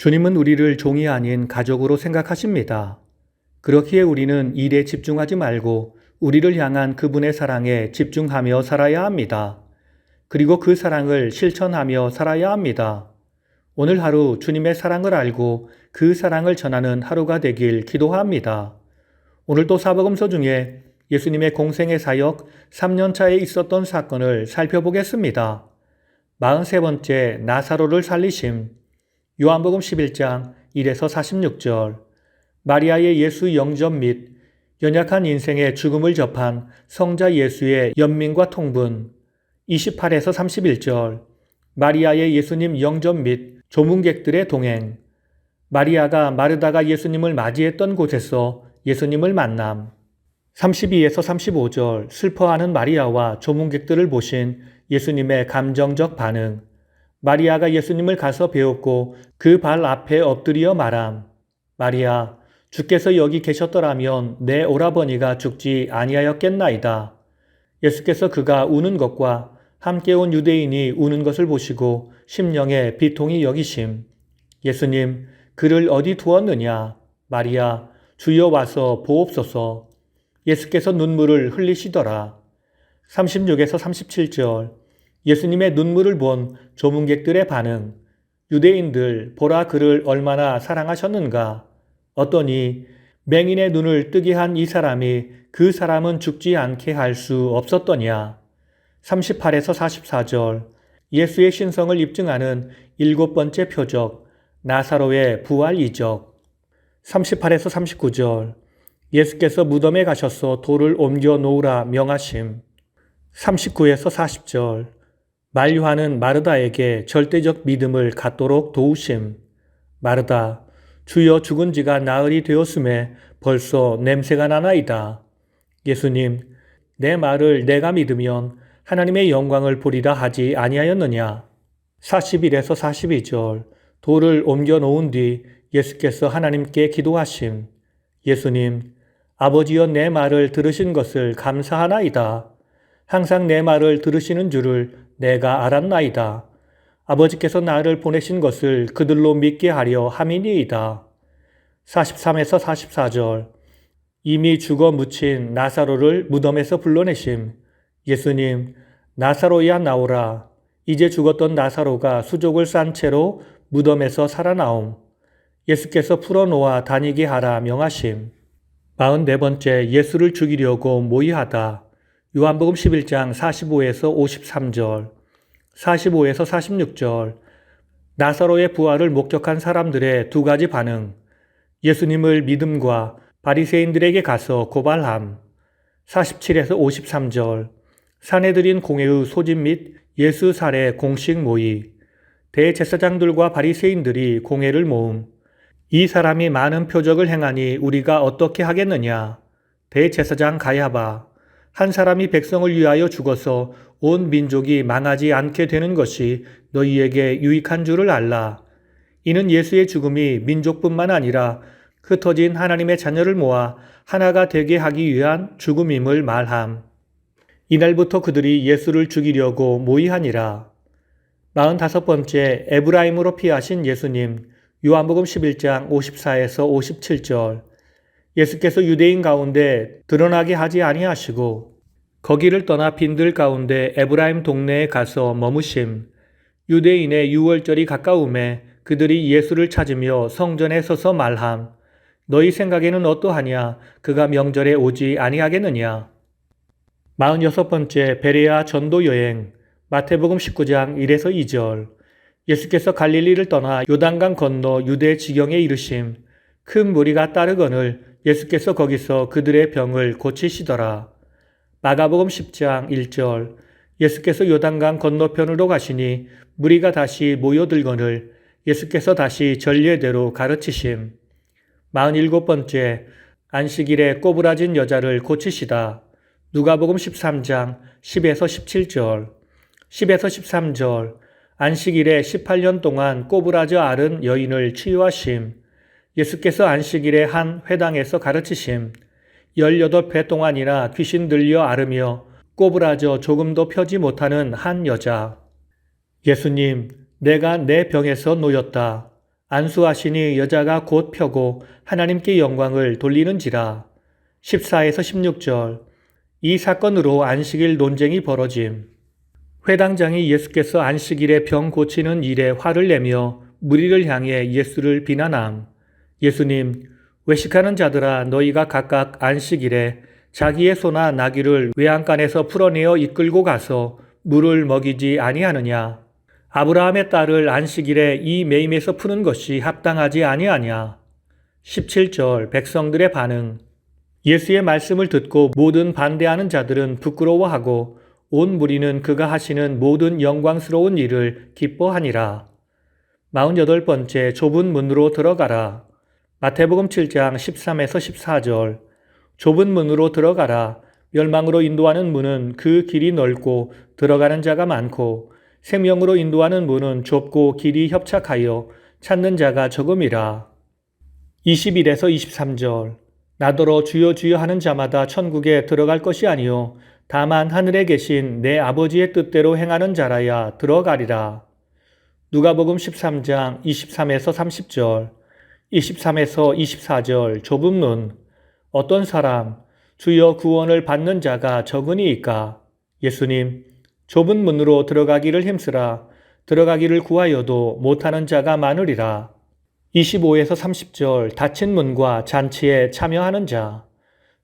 주님은 우리를 종이 아닌 가족으로 생각하십니다. 그렇기에 우리는 일에 집중하지 말고 우리를 향한 그분의 사랑에 집중하며 살아야 합니다. 그리고 그 사랑을 실천하며 살아야 합니다. 오늘 하루 주님의 사랑을 알고 그 사랑을 전하는 하루가 되길 기도합니다. 오늘도 사복음서 중에 예수님의 공생의 사역 3년차에 있었던 사건을 살펴보겠습니다. 43번째 나사로를 살리심. 요한복음 11장 1에서 46절. 마리아의 예수 영접 및 연약한 인생의 죽음을 접한 성자 예수의 연민과 통분. 28에서 31절. 마리아의 예수님 영접 및 조문객들의 동행. 마리아가 마르다가 예수님을 맞이했던 곳에서 예수님을 만남. 32에서 35절. 슬퍼하는 마리아와 조문객들을 보신 예수님의 감정적 반응. 마리아가 예수님을 가서 배웠고 그 발 앞에 엎드려 말함. 마리아, 주께서 여기 계셨더라면 내 오라버니가 죽지 아니하였겠나이다. 예수께서 그가 우는 것과 함께 온 유대인이 우는 것을 보시고 심령에 비통히 여기심. 예수님, 그를 어디 두었느냐? 마리아, 주여 와서 보옵소서. 예수께서 눈물을 흘리시더라. 36에서 37절. 예수님의 눈물을 본 조문객들의 반응. 유대인들, 보라 그를 얼마나 사랑하셨는가. 어떠니 맹인의 눈을 뜨게 한 이 사람이 그 사람은 죽지 않게 할 수 없었더냐. 38에서 44절. 예수의 신성을 입증하는 7번째 표적, 나사로의 부활 이적. 38에서 39절. 예수께서 무덤에 가셔서 돌을 옮겨 놓으라 명하심. 39에서 40절. 만류하는 마르다에게 절대적 믿음을 갖도록 도우심. 마르다, 주여 죽은 지가 나흘이 되었음에 벌써 냄새가 나나이다. 예수님, 내 말을 내가 믿으면 하나님의 영광을 보리라 하지 아니하였느냐. 41에서 42절. 돌을 옮겨 놓은 뒤 예수께서 하나님께 기도하심. 예수님, 아버지여 내 말을 들으신 것을 감사하나이다. 항상 내 말을 들으시는 줄을 내가 알았나이다. 아버지께서 나를 보내신 것을 그들로 믿게 하려 함이니이다. 43에서 44절. 이미 죽어 묻힌 나사로를 무덤에서 불러내심. 예수님, 나사로야 나오라. 이제 죽었던 나사로가 수족을 싼 채로 무덤에서 살아나옴. 예수께서 풀어놓아 다니게 하라 명하심. 44번째 예수를 죽이려고 모의하다. 요한복음 11장 45에서 53절, 45에서 46절. 나사로의 부활을 목격한 사람들의 두 가지 반응. 예수님을 믿음과 바리새인들에게 가서 고발함. 47에서 53절. 사내들인 공회의 소집 및 예수 살해 공식 모의. 대제사장들과 바리새인들이 공회를 모음. 이 사람이 많은 표적을 행하니 우리가 어떻게 하겠느냐. 대제사장 가야바. 한 사람이 백성을 위하여 죽어서 온 민족이 망하지 않게 되는 것이 너희에게 유익한 줄을 알라. 이는 예수의 죽음이 민족뿐만 아니라 흩어진 하나님의 자녀를 모아 하나가 되게 하기 위한 죽음임을 말함. 이날부터 그들이 예수를 죽이려고 모의하니라. 45번째 에브라임으로 피하신 예수님. 요한복음 11장 54에서 57절. 예수께서 유대인 가운데 드러나게 하지 아니하시고 거기를 떠나 빈들 가운데 에브라임 동네에 가서 머무심. 유대인의 유월절이 가까움에 그들이 예수를 찾으며 성전에 서서 말함. 너희 생각에는 어떠하냐? 그가 명절에 오지 아니하겠느냐? 46번째 베레아 전도 여행. 마태복음 19장 1에서 2절. 예수께서 갈릴리를 떠나 요단강 건너 유대 지경에 이르심. 큰 무리가 따르거늘 예수께서 거기서 그들의 병을 고치시더라. 마가복음 10장 1절. 예수께서 요단강 건너편으로 가시니 무리가 다시 모여들거늘 예수께서 다시 전례대로 가르치심. 47번째 안식일에 꼬부라진 여자를 고치시다. 누가복음 13장 10에서 17절. 10에서 13절. 안식일에 18년 동안 꼬부라져 앓은 여인을 치유하심. 예수께서 안식일에 한 회당에서 가르치심. 18회 동안이나 귀신 들려 앓으며 꼬부라져 조금도 펴지 못하는 한 여자. 예수님, 내가 내 병에서 놓였다. 안수하시니 여자가 곧 펴고 하나님께 영광을 돌리는지라. 14에서 16절. 이 사건으로 안식일 논쟁이 벌어짐. 회당장이 예수께서 안식일에 병 고치는 일에 화를 내며 무리를 향해 예수를 비난함. 예수님, 외식하는 자들아 너희가 각각 안식일에 자기의 소나 나귀를 외양간에서 풀어내어 이끌고 가서 물을 먹이지 아니하느냐? 아브라함의 딸을 안식일에 이 매임에서 푸는 것이 합당하지 아니하냐? 17절 백성들의 반응. 예수의 말씀을 듣고 모든 반대하는 자들은 부끄러워하고 온 무리는 그가 하시는 모든 영광스러운 일을 기뻐하니라. 48번째 좁은 문으로 들어가라. 마태복음 7장 13에서 14절. 좁은 문으로 들어가라. 멸망으로 인도하는 문은 그 길이 넓고 들어가는 자가 많고 생명으로 인도하는 문은 좁고 길이 협착하여 찾는 자가 적음이라. 21에서 23절. 나더러 주여 주여 하는 자마다 천국에 들어갈 것이 아니요 다만 하늘에 계신 내 아버지의 뜻대로 행하는 자라야 들어가리라. 누가복음 13장 23에서 30절. 23에서 24절 좁은 문. 어떤 사람 주여 구원을 받는 자가 적으니이까. 예수님, 좁은 문으로 들어가기를 힘쓰라. 들어가기를 구하여도 못하는 자가 많으리라. 25에서 30절 닫힌 문과 잔치에 참여하는 자.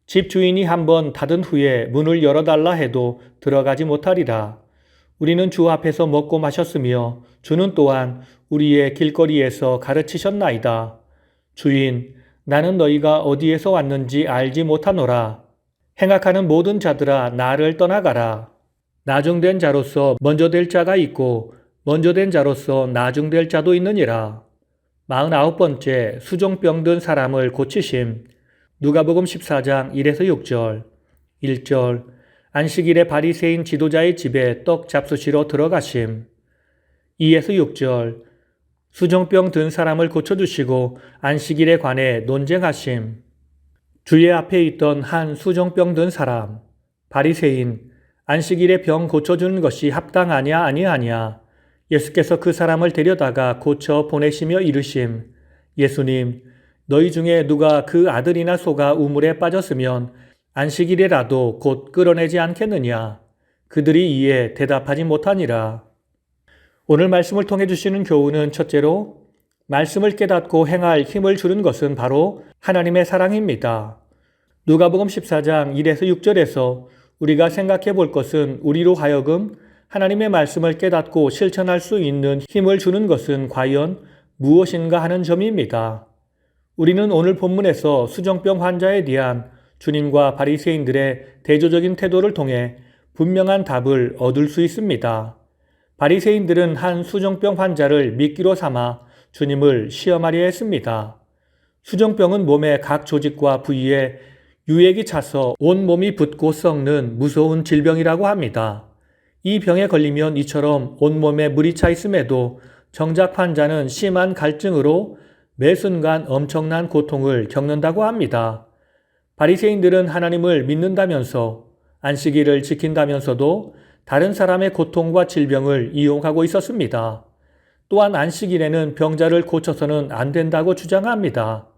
집 주인이 한번 닫은 후에 문을 열어달라 해도 들어가지 못하리라. 우리는 주 앞에서 먹고 마셨으며 주는 또한 우리의 길거리에서 가르치셨나이다. 주인, 나는 너희가 어디에서 왔는지 알지 못하노라. 행악하는 모든 자들아 나를 떠나가라. 나중된 자로서 먼저 될 자가 있고 먼저 된 자로서 나중될 자도 있느니라. 49번째 수종병 든 사람을 고치심. 누가복음 14장 1에서 6절. 1절. 안식일에 바리새인 지도자의 집에 떡 잡수시러 들어가심. 2에서 6절. 수종병 든 사람을 고쳐주시고 안식일에 관해 논쟁하심. 주의 앞에 있던 한 수종병 든 사람. 바리새인. 안식일에 병 고쳐주는 것이 합당하냐 아니하냐. 예수께서 그 사람을 데려다가 고쳐 보내시며 이르심. 예수님, 너희 중에 누가 그 아들이나 소가 우물에 빠졌으면 안식일에라도 곧 끌어내지 않겠느냐. 그들이 이에 대답하지 못하니라. 오늘 말씀을 통해 주시는 교훈은 첫째로 말씀을 깨닫고 행할 힘을 주는 것은 바로 하나님의 사랑입니다. 누가복음 14장 1에서 6절에서 우리가 생각해 볼 것은 우리로 하여금 하나님의 말씀을 깨닫고 실천할 수 있는 힘을 주는 것은 과연 무엇인가 하는 점입니다. 우리는 오늘 본문에서 수정병 환자에 대한 주님과 바리새인들의 대조적인 태도를 통해 분명한 답을 얻을 수 있습니다. 바리새인들은 한 수정병 환자를 미끼로 삼아 주님을 시험하려 했습니다. 수정병은 몸의 각 조직과 부위에 유액이 차서 온몸이 붓고 썩는 무서운 질병이라고 합니다. 이 병에 걸리면 이처럼 온몸에 물이 차 있음에도 정작 환자는 심한 갈증으로 매 순간 엄청난 고통을 겪는다고 합니다. 바리새인들은 하나님을 믿는다면서 안식일을 지킨다면서도 다른 사람의 고통과 질병을 이용하고 있었습니다. 또한 안식일에는 병자를 고쳐서는 안 된다고 주장합니다.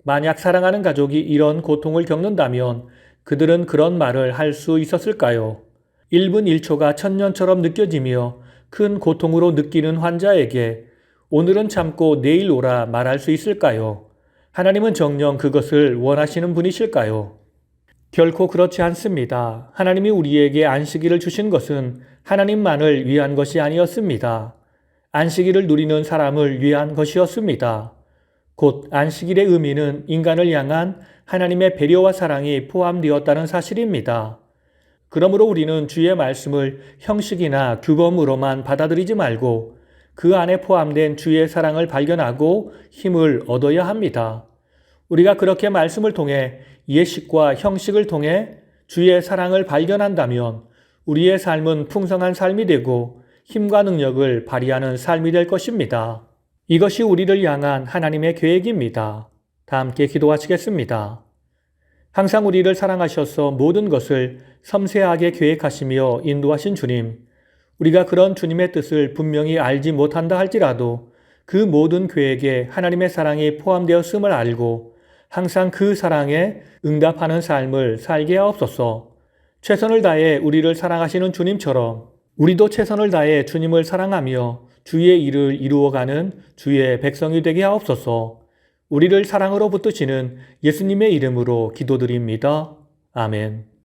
만약 사랑하는 가족이 이런 고통을 겪는다면 그들은 그런 말을 할 수 있었을까요? 1분 1초가 천년처럼 느껴지며 큰 고통으로 느끼는 환자에게 오늘은 참고 내일 오라 말할 수 있을까요? 하나님은 정녕 그것을 원하시는 분이실까요? 결코 그렇지 않습니다. 하나님이 우리에게 안식일을 주신 것은 하나님만을 위한 것이 아니었습니다. 안식일을 누리는 사람을 위한 것이었습니다. 곧 안식일의 의미는 인간을 향한 하나님의 배려와 사랑이 포함되었다는 사실입니다. 그러므로 우리는 주의 말씀을 형식이나 규범으로만 받아들이지 말고 그 안에 포함된 주의 사랑을 발견하고 힘을 얻어야 합니다. 우리가 그렇게 말씀을 통해 예식과 형식을 통해 주의 사랑을 발견한다면 우리의 삶은 풍성한 삶이 되고 힘과 능력을 발휘하는 삶이 될 것입니다. 이것이 우리를 향한 하나님의 계획입니다. 다 함께 기도하시겠습니다. 항상 우리를 사랑하셔서 모든 것을 섬세하게 계획하시며 인도하신 주님, 우리가 그런 주님의 뜻을 분명히 알지 못한다 할지라도 그 모든 계획에 하나님의 사랑이 포함되었음을 알고 항상 그 사랑에 응답하는 삶을 살게 하옵소서. 최선을 다해 우리를 사랑하시는 주님처럼 우리도 최선을 다해 주님을 사랑하며 주의 일을 이루어가는 주의 백성이 되게 하옵소서. 우리를 사랑으로 붙드시는 예수님의 이름으로 기도드립니다. 아멘.